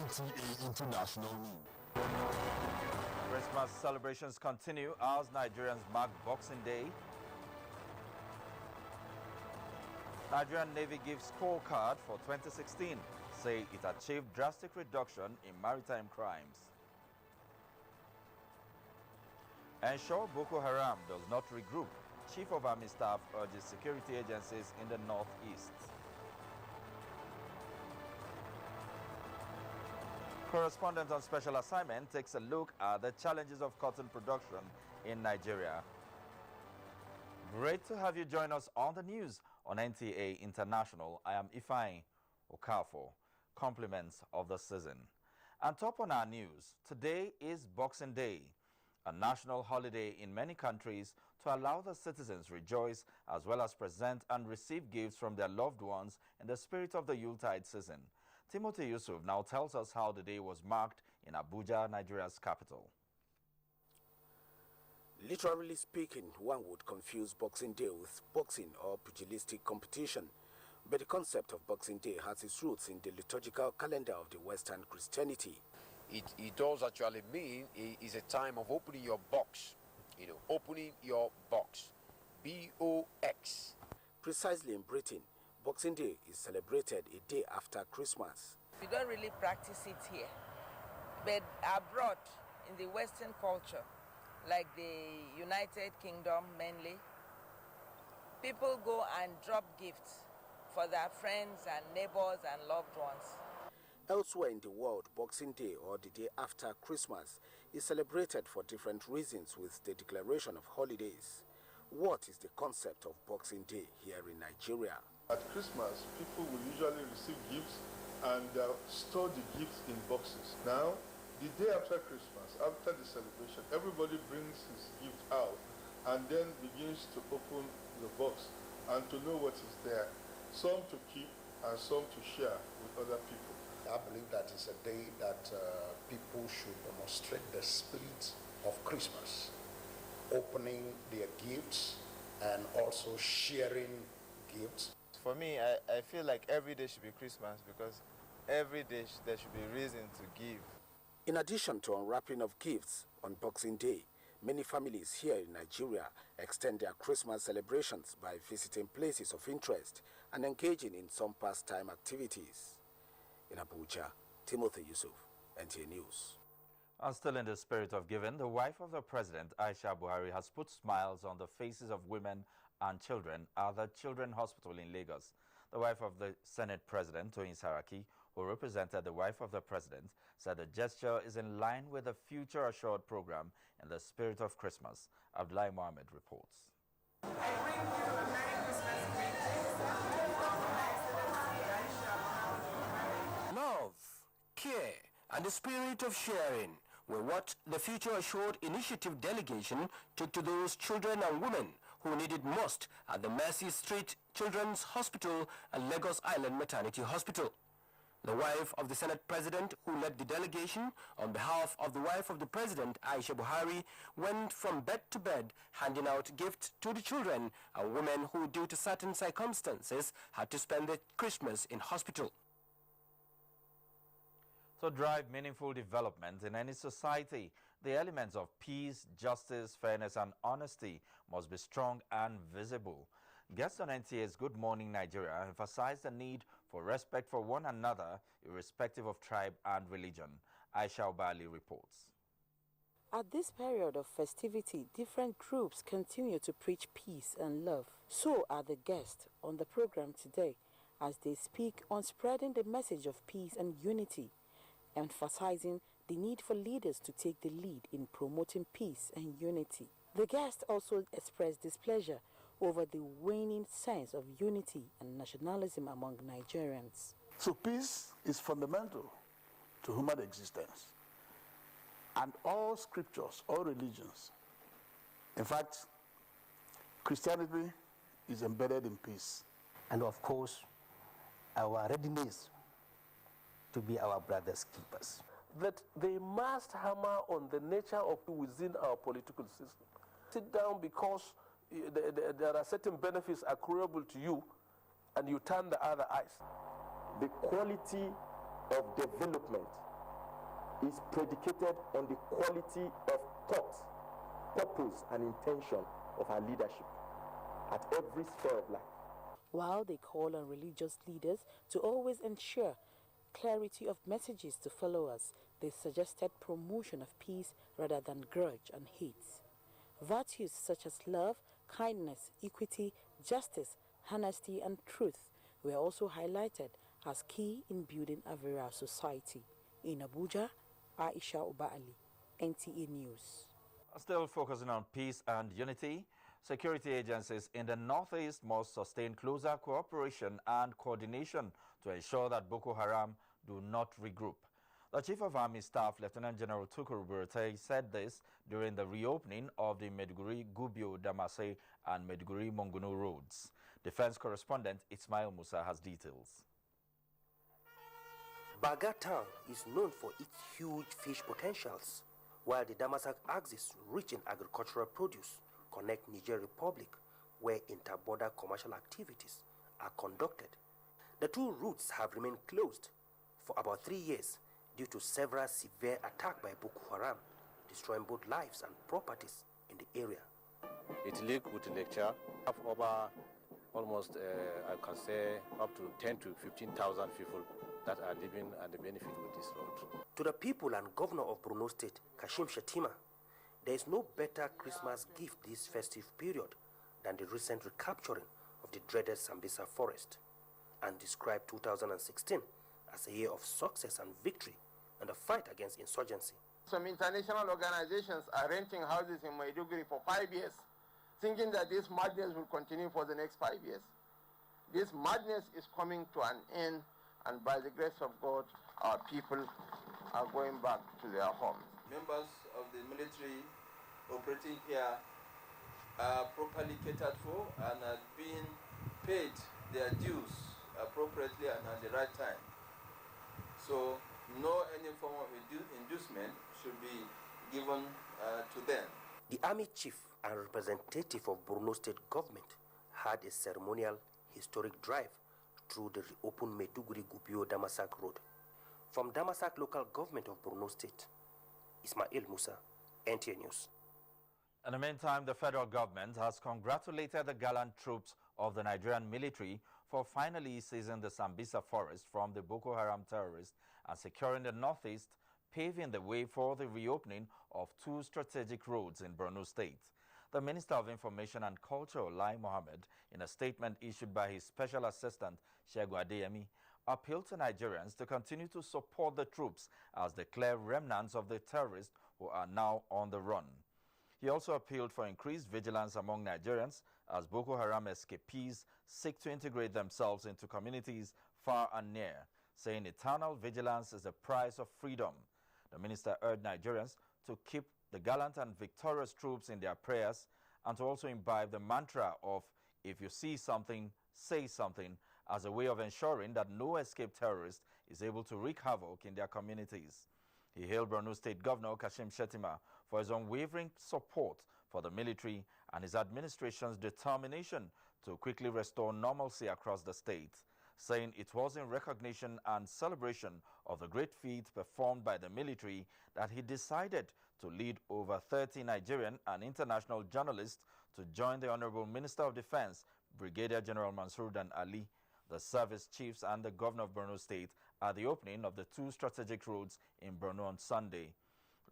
NTA International. Christmas celebrations continue as Nigerians mark Boxing Day. Nigerian Navy gives scorecard for 2016, say it achieved drastic reduction in maritime crimes. Ensure Boko Haram does not regroup. Chief of Army Staff urges security agencies in the northeast. Correspondent on special assignment takes a look at the challenges of cotton production in Nigeria. Great to have you join us on the news on NTA International. I am Ifeanyi Okafor. Compliments of the season. And top on our news, today is Boxing Day, a national holiday in many countries to allow the citizens rejoice as well as present and receive gifts from their loved ones in the spirit of the Yuletide season. Timothy Yusuf now tells us how the day was marked in Abuja, Nigeria's capital. Literally speaking, one would confuse Boxing Day with boxing or pugilistic competition. But the concept of Boxing Day has its roots in the liturgical calendar of the Western Christianity. It does actually mean it is a time of opening your box, opening your box, B-O-X. Precisely in Britain, Boxing Day is celebrated a day after Christmas. We don't really practice it here, but abroad in the Western culture, like the United Kingdom mainly, people go and drop gifts for their friends and neighbors and loved ones. Elsewhere in the world, Boxing Day, or the day after Christmas, is celebrated for different reasons with the declaration of holidays. What is the concept of Boxing Day here in Nigeria? At Christmas, people will usually receive gifts and store the gifts in boxes. Now, the day after Christmas, after the celebration, everybody brings his gift out and then begins to open the box and to know what is there. Some to keep and some to share with other people. I believe that it's a day that people should demonstrate the spirit of Christmas, opening their gifts and also sharing gifts. For me, I feel like every day should be Christmas because every day there should be a reason to give. In addition to unwrapping of gifts on Boxing Day, many families here in Nigeria extend their Christmas celebrations by visiting places of interest and engaging in some pastime activities. In Abuja, Timothy Yusuf, NTA News. And still in the spirit of giving, the wife of the president, Aisha Buhari, has put smiles on the faces of women and children at the Children's Hospital in Lagos. The wife of the Senate President, Toyin Saraki, who represented the wife of the president, said the gesture is in line with the Future Assured program in the spirit of Christmas. Abdullahi Mohammed reports. I bring you a Merry Christmas greeting. Love, care, and the spirit of sharing were what the Future Assured Initiative delegation took to those children and women who needed most at the Mercy Street Children's Hospital and Lagos Island Maternity Hospital. The wife of the Senate President, who led the delegation on behalf of the wife of the President, Aisha Buhari, went from bed to bed handing out gifts to the children and women who, due to certain circumstances, had to spend their Christmas in hospital. To drive meaningful development in any society, the elements of peace, justice, fairness, and honesty must be strong and visible. Guests on NTA's Good Morning Nigeria emphasized the need for respect for one another, irrespective of tribe and religion. Aisha Obali reports. At this period of festivity, different groups continue to preach peace and love. So are the guests on the program today, as they speak on spreading the message of peace and unity, emphasizing the need for leaders to take the lead in promoting peace and unity. The guests also expressed displeasure over the waning sense of unity and nationalism among Nigerians. So peace is fundamental to human existence. And all scriptures, all religions, in fact, Christianity is embedded in peace. And of course, our readiness to be our brother's keepers. That they must hammer on the nature of within our political system. Sit down because there are certain benefits accruable to you and you turn the other eyes. The quality of development is predicated on the quality of thought, purpose, and intention of our leadership at every sphere of life. While they call on religious leaders to always ensure clarity of messages to followers, they suggested promotion of peace rather than grudge and hate. Virtues such as love, kindness, equity, justice, honesty, and truth were also highlighted as key in building a virile society. In Abuja, Aisha Obaali, NTA News. Still focusing on peace and unity, security agencies in the Northeast must sustain closer cooperation and coordination to ensure that Boko Haram do not regroup. The Chief of Army Staff, Lieutenant General Tukuru Burtai, said this during the reopening of the Maiduguri-Gubio-Damase and Maiduguri-Mongunu roads. Defense correspondent Ismail Musa has details. Baga town is known for its huge fish potentials, while the Damasak axis, rich in agricultural produce, connect Niger Republic, where inter-border commercial activities are conducted. The two routes have remained closed for about 3 years due to several severe attacks by Boko Haram, destroying both lives and properties in the area. It linked with the lecture of over almost, I can say, up to 10 to 15,000 people that are living and the benefit with this road. To the people and Governor of Borno State, Kashim Shettima, there is no better Christmas gift this festive period than the recent recapturing of the dreaded Sambisa forest, and described 2016 as a year of success and victory in the fight against insurgency. Some international organizations are renting houses in Maiduguri for 5 years, thinking that this madness will continue for the next 5 years. This madness is coming to an end, and by the grace of God, our people are going back to their homes. Members of the military operating here are properly catered for and are being paid their dues appropriately and at the right time. So no any form of inducement should be given to them. The army chief and representative of Borno State government had a ceremonial historic drive through the reopened Maiduguri-Gubio-Damasak road. From Damasak local government of Borno State, Ismail Musa, NTA News. In the meantime, the federal government has congratulated the gallant troops of the Nigerian military for finally seizing the Sambisa forest from the Boko Haram terrorists and securing the Northeast, paving the way for the reopening of 2 strategic roads in Borno State. The Minister of Information and Culture, Lai Mohammed, in a statement issued by his special assistant, Shegun Adeyemi, appealed to Nigerians to continue to support the troops as they clear remnants of the terrorists who are now on the run. He also appealed for increased vigilance among Nigerians as Boko Haram escapees seek to integrate themselves into communities far and near, saying eternal vigilance is the price of freedom. The minister urged Nigerians to keep the gallant and victorious troops in their prayers and to also imbibe the mantra of "if you see something, say something," as a way of ensuring that no escaped terrorist is able to wreak havoc in their communities. He hailed Borno State Governor Kashim Shettima for his unwavering support for the military and his administration's determination to quickly restore normalcy across the state, saying it was in recognition and celebration of the great feat performed by the military that he decided to lead over 30 Nigerian and international journalists to join the Honorable Minister of Defense, Brigadier General Mansour Dan Ali, the service chiefs and the Governor of Borno State at the opening of the 2 strategic roads in Borno on Sunday.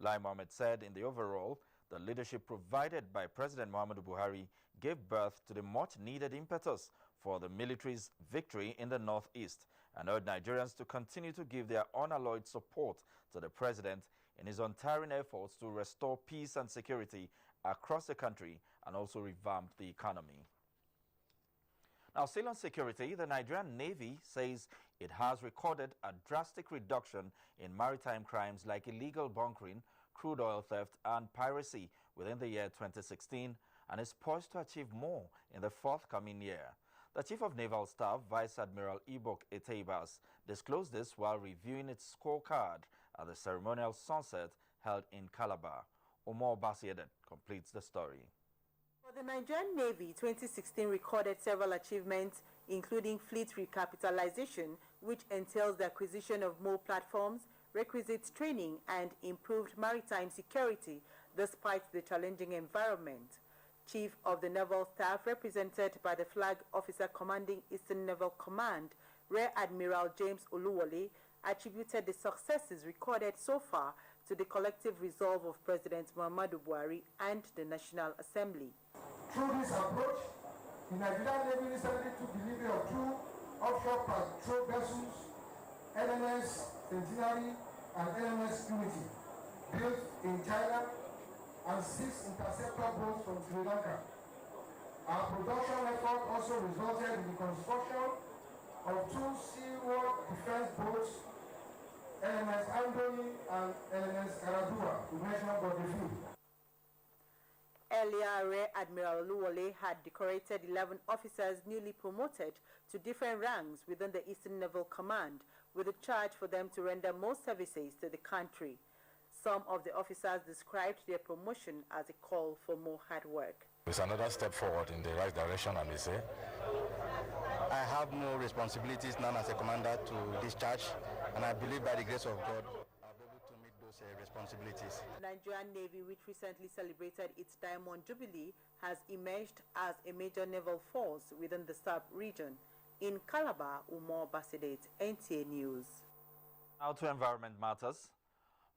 Lai Mohammed said in the overall, the leadership provided by President Muhammadu Buhari gave birth to the much-needed impetus for the military's victory in the Northeast and urged Nigerians to continue to give their unalloyed support to the president in his untiring efforts to restore peace and security across the country and also revamp the economy. Now, still on security, the Nigerian Navy says it has recorded a drastic reduction in maritime crimes like illegal bunkering, crude oil theft, and piracy within the year 2016 and is poised to achieve more in the forthcoming year. The Chief of Naval Staff, Vice Admiral Ibok Eteibas, disclosed this while reviewing its scorecard at the ceremonial sunset held in Calabar. Omar Basiedet completes the story. For the Nigerian Navy, 2016 recorded several achievements, including fleet recapitalization, which entails the acquisition of more platforms, requisite training and improved maritime security despite the challenging environment. Chief of the Naval Staff, represented by the Flag Officer commanding Eastern Naval Command, Rear Admiral James Oluwole, attributed the successes recorded so far to the collective resolve of President Muhammadu Buhari and the National Assembly. Through this approach, the Nigerian Navy recently took delivery of 2 offshore patrol vessels, LMS Centenary and LMS Unity, built in China, and 6 interceptor boats from Sri Lanka. Our production effort also resulted in the construction of 2 seaworld defense boats, LMS Andoni and LMS Karadua, to mention but a few. Earlier, Rear Admiral Oluwole had decorated 11 officers newly promoted to different ranks within the Eastern Naval Command, with a charge for them to render more services to the country. Some of the officers described their promotion as a call for more hard work. It's another step forward in the right direction, I may say. I have more responsibilities now as a commander to discharge, and I believe by the grace of God, I'll be able to meet those responsibilities. Nigerian Navy, which recently celebrated its Diamond Jubilee, has emerged as a major naval force within the sub region. In Calabar, Umar Basidet, NTA News. Now to environment matters.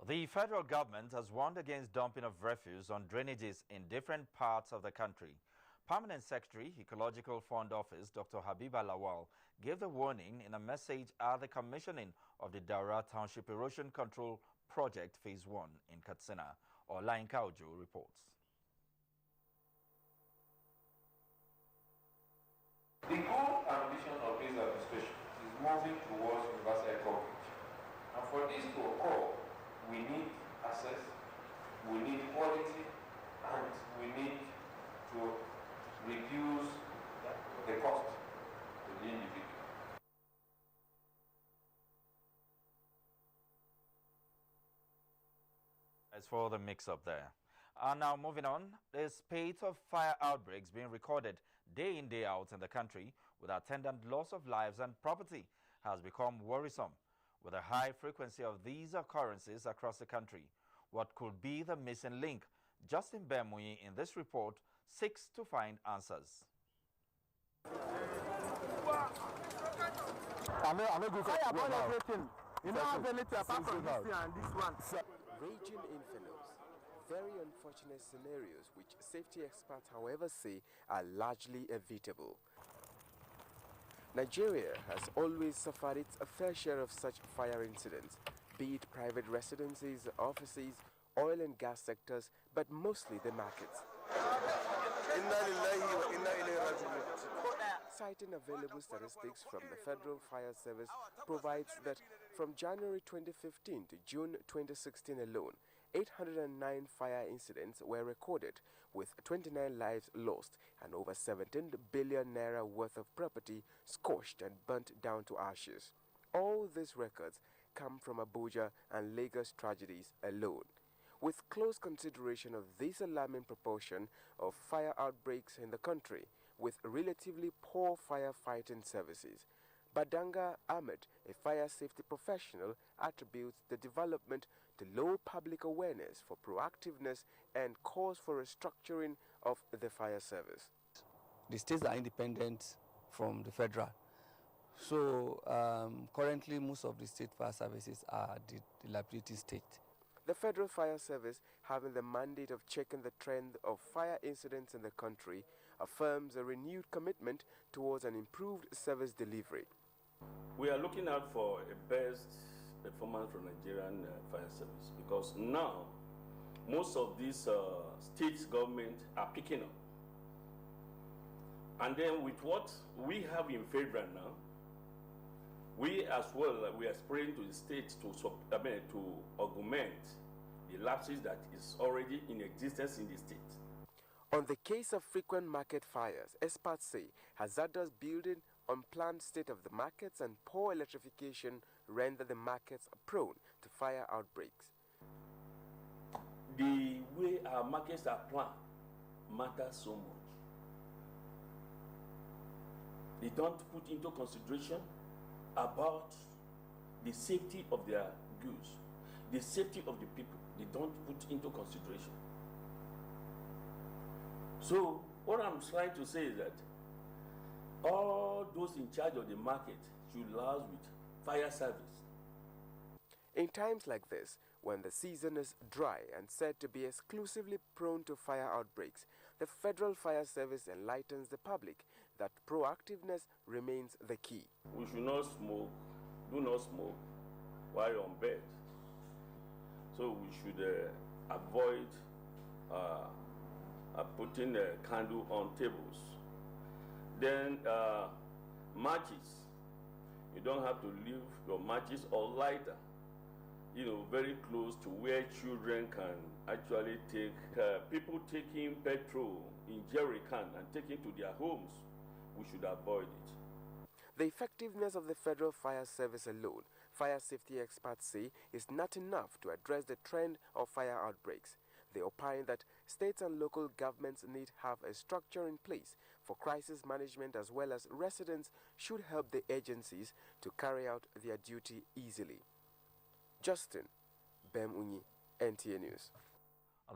The federal government has warned against dumping of refuse on drainages in different parts of the country. Permanent Secretary, Ecological Fund Office, Dr. Habiba Lawal, gave the warning in a message at the commissioning of the Daura Township Erosion Control Project Phase 1 in Katsina. Olain Kaujo reports. The goal and mission of this administration is moving towards universal coverage. And for this to occur, we need access, we need quality, and we need to reduce the cost to the individual. As for the mix-up there. And now moving on, the spate of fire outbreaks being recorded day in, day out in the country with attendant loss of lives and property has become worrisome. With a high frequency of these occurrences across the country, what could be the missing link? Justin Bemui in this report seeks to find answers. Raging infernos, very unfortunate scenarios which safety experts, however, say are largely evitable. Nigeria has always suffered its fair share of such fire incidents, be it private residences, offices, oil and gas sectors, but mostly the markets. Citing available statistics from the Federal Fire Service provides that from January 2015 to June 2016 alone, 809 fire incidents were recorded, with 29 lives lost and over 17 billion naira worth of property scorched and burnt down to ashes. All these records come from Abuja and Lagos tragedies alone. With close consideration of this alarming proportion of fire outbreaks in the country, with relatively poor firefighting services, Badanga Ahmed, a fire safety professional, attributes the development to low public awareness for proactiveness and calls for restructuring of the fire service. The states are independent from the federal. So currently most of the state fire services are the liability state. The Federal Fire Service, having the mandate of checking the trend of fire incidents in the country, affirms a renewed commitment towards an improved service delivery. We are looking out for a best performance from Nigerian Fire Service, because now most of these state governments are picking up. And then with what we have in favor now, we as well, we are aspiring to the state to augment the lapses that is already in existence in the state. On the case of frequent market fires, experts say hazardous building, unplanned state of the markets and poor electrification render the markets prone to fire outbreaks. The way our markets are planned matters so much. They don't put into consideration about the safety of their goods. the safety of the people, they don't put into consideration. So what I'm trying to say is that all those in charge of the market should liaise with fire service. In times like this, when the season is dry and said to be exclusively prone to fire outbreaks, the Federal Fire Service enlightens the public that proactiveness remains the key. We should not smoke, do not smoke while you're on bed. So we should avoid putting a candle on tables. Then matches. You don't have to leave your matches or lighter, very close to where children can actually take. People taking petrol in jerry can and taking to their homes, we should avoid it. The effectiveness of the Federal Fire Service alone, fire safety experts say, is not enough to address the trend of fire outbreaks. They opine that states and local governments need to have a structure in place for crisis management, as well as residents should help the agencies to carry out their duty easily. Justin Bemunyi, NTA News.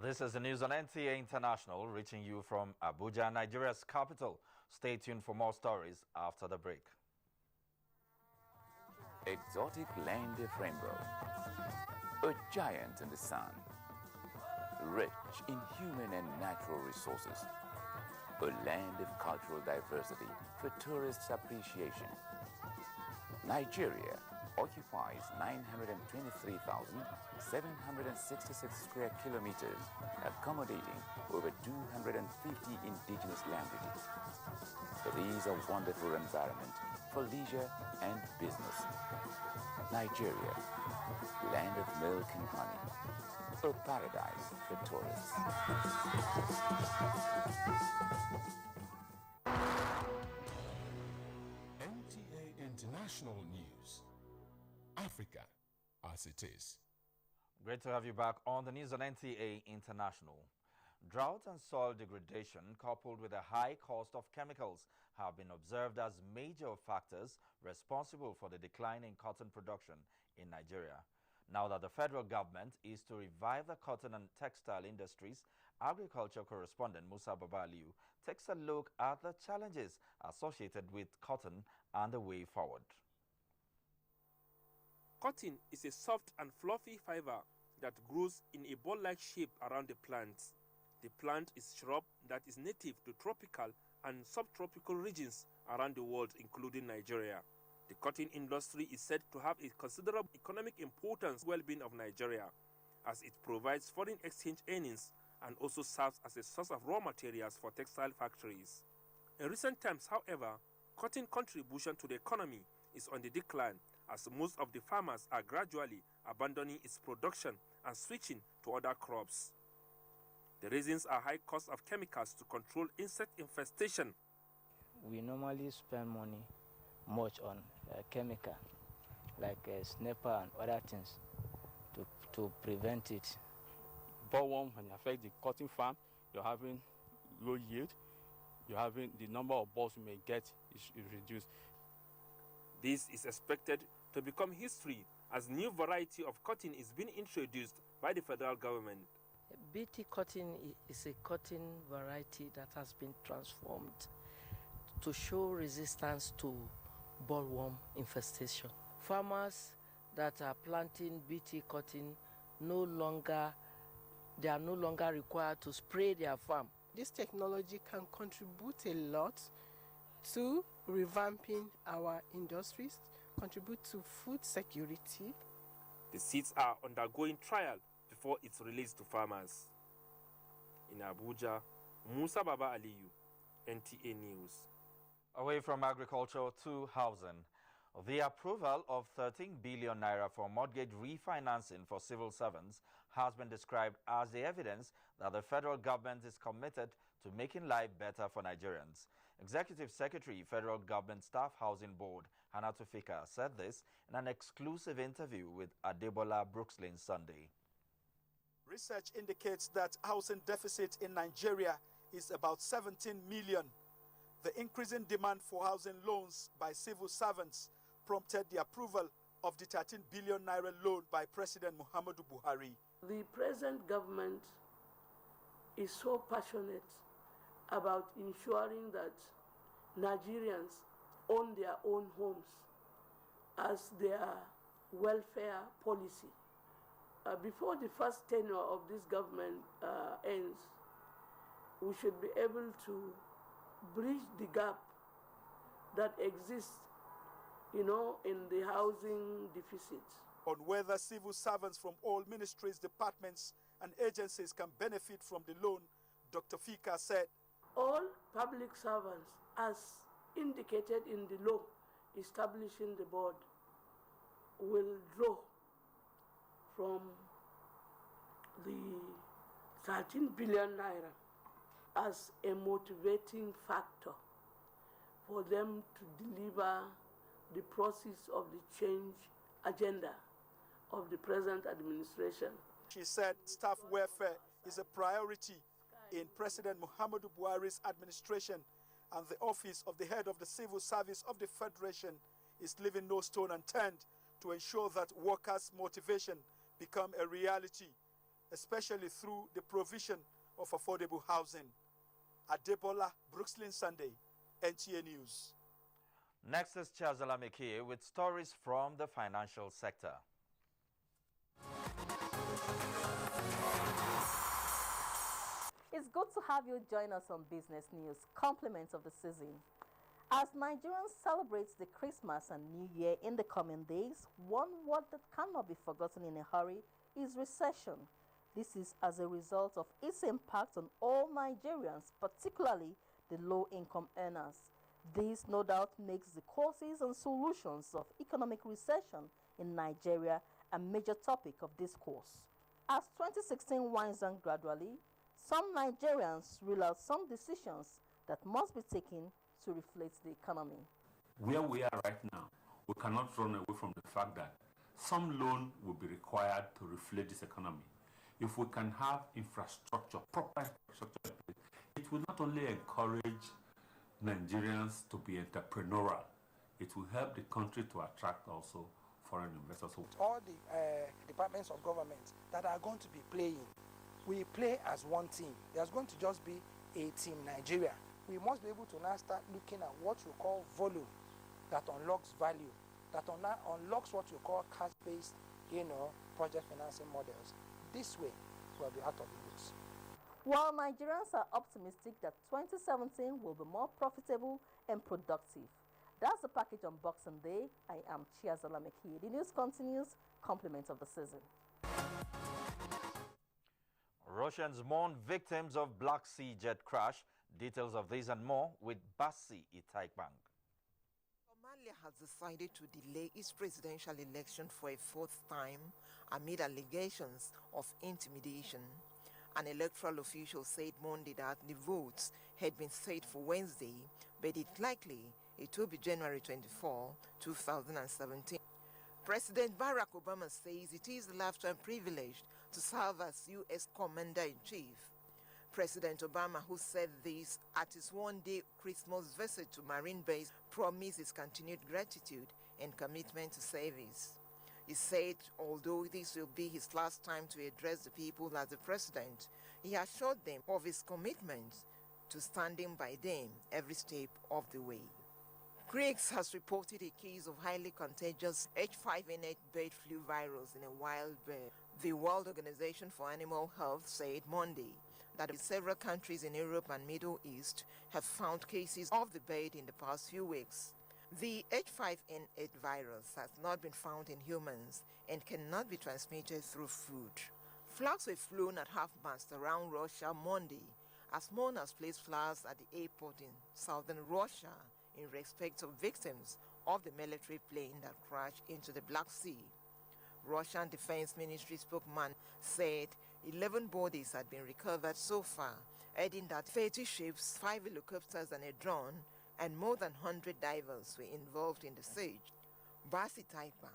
This is the news on NTA International, reaching you from Abuja, Nigeria's capital. Stay tuned for more stories after the break. Exotic land of rainbow, a giant in the sun, rich in human and natural resources, a land of cultural diversity for tourists' appreciation. Nigeria occupies 923,766 square kilometers, accommodating over 250 indigenous languages. It is a wonderful environment for leisure and business. Nigeria, land of milk and honey, a paradise for tourists. NTA International News. Africa as it is. Great to have you back on the news on NTA International. Drought and soil degradation, coupled with a high cost of chemicals, have been observed as major factors responsible for the decline in cotton production in Nigeria. Now that the federal government is to revive the cotton and textile industries, agriculture correspondent Musa Babaliu takes a look at the challenges associated with cotton and the way forward. Cotton is a soft and fluffy fiber that grows in a ball-like shape around the plant. The plant is a shrub that is native to tropical and subtropical regions around the world, including Nigeria. The cotton industry is said to have a considerable economic importance for the well-being of Nigeria, as it provides foreign exchange earnings and also serves as a source of raw materials for textile factories. In recent times, however, cotton contribution to the economy is on the decline, as most of the farmers are gradually abandoning its production and switching to other crops. The reasons are high cost of chemicals to control insect infestation. We normally spend money much on chemical, like snapper and other things, to prevent it. Bollworm, when it affects the cotton farm, you're having low yield, you're having the number of balls you may get is reduced. This is expected to become history as new variety of cotton is being introduced by the federal government. BT cotton is a cotton variety that has been transformed to show resistance to bollworm infestation. Farmers that are planting BT cotton they are no longer required to spray their farm. This technology can contribute a lot to revamping our industries, contribute to food security. The seeds are undergoing trial before it's released to farmers. In Abuja, Musa Baba Aliyu, NTA News. Away from agriculture to housing, the approval of 13 billion naira for mortgage refinancing for civil servants has been described as the evidence that the federal government is committed to making life better for Nigerians. Executive Secretary, Federal Government Staff Housing Board, Hannah Tufika, said this in an exclusive interview with Adebola Brookslyn Sunday. Research indicates that housing deficit in Nigeria is about 17 million. The increasing demand for housing loans by civil servants prompted the approval of the 13 billion naira loan by President Muhammadu Buhari. The present government is so passionate about ensuring that Nigerians own their own homes as their welfare policy. Before the first tenure of this government ends, we should be able to bridge the gap that exists, in the housing deficit. On whether civil servants from all ministries, departments, and agencies can benefit from the loan, Dr. Fika said, all public servants, as indicated in the law establishing the board, will draw from the 13 billion naira as a motivating factor for them to deliver the process of the change agenda of the present administration. She said staff welfare is a priority in President Muhammadu Buhari's administration, and the office of the head of the civil service of the Federation is leaving no stone unturned to ensure that workers' motivation become a reality, especially through the provision of affordable housing. Adebola, Brooklyn Sunday, NTA News. Next is Chiazala Mekie with stories from the financial sector. It's good to have you join us on Business News, compliments of the season. As Nigerians celebrate the Christmas and New Year in the coming days, one word that cannot be forgotten in a hurry is recession. This is as a result of its impact on all Nigerians, particularly the low-income earners. This no doubt makes the causes and solutions of economic recession in Nigeria a major topic of discourse. As 2016 winds down gradually, some Nigerians rule out some decisions that must be taken to reflate the economy. Where we are right now, we cannot run away from the fact that some loan will be required to reflate this economy. If we can have infrastructure, proper infrastructure, it will not only encourage Nigerians to be entrepreneurial, it will help the country to attract also foreign investors. All the departments of government that are going to be playing, we play as one team. There's going to just be a team Nigeria. We must be able to now start looking at what you call volume that unlocks value, that unlocks what you call cash-based, project financing models. This way, we'll be out of the woods. While Nigerians are optimistic that 2017 will be more profitable and productive. That's the package on Boxing Day. I am Chiazala Mekie. The news continues. Compliments of the season. Russians mourn victims of Black Sea jet crash. Details of this and more with Basi Itaikbang. Somalia has decided to delay its presidential election for a fourth time amid allegations of intimidation. An electoral official said Monday that the votes had been set for Wednesday, but it's likely it will be January 24, 2017. President Barack Obama says it is a lifetime privilege to serve as U.S. Commander-in-Chief. President Obama, who said this at his one-day Christmas visit to Marine Base, promised his continued gratitude and commitment to service. He said although this will be his last time to address the people as the president, he assured them of his commitment to standing by them every step of the way. Greeks has reported a case of highly contagious H5N8 bird flu virus in a wild bird. The World Organization for Animal Health said Monday that several countries in Europe and Middle East have found cases of the bird in the past few weeks. The H5N8 virus has not been found in humans and cannot be transmitted through food. Flags were flown at half-mast around Russia Monday as mourners placed flowers at the airport in southern Russia in respect of victims of the military plane that crashed into the Black Sea. Russian Defense Ministry spokesman said 11 bodies had been recovered so far, adding that 30 ships, 5 helicopters and a drone, and more than 100 divers were involved in the siege. Basi Taipan,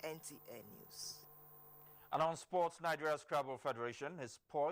NTA News. And on sports, Nigeria Scrabble Federation is poised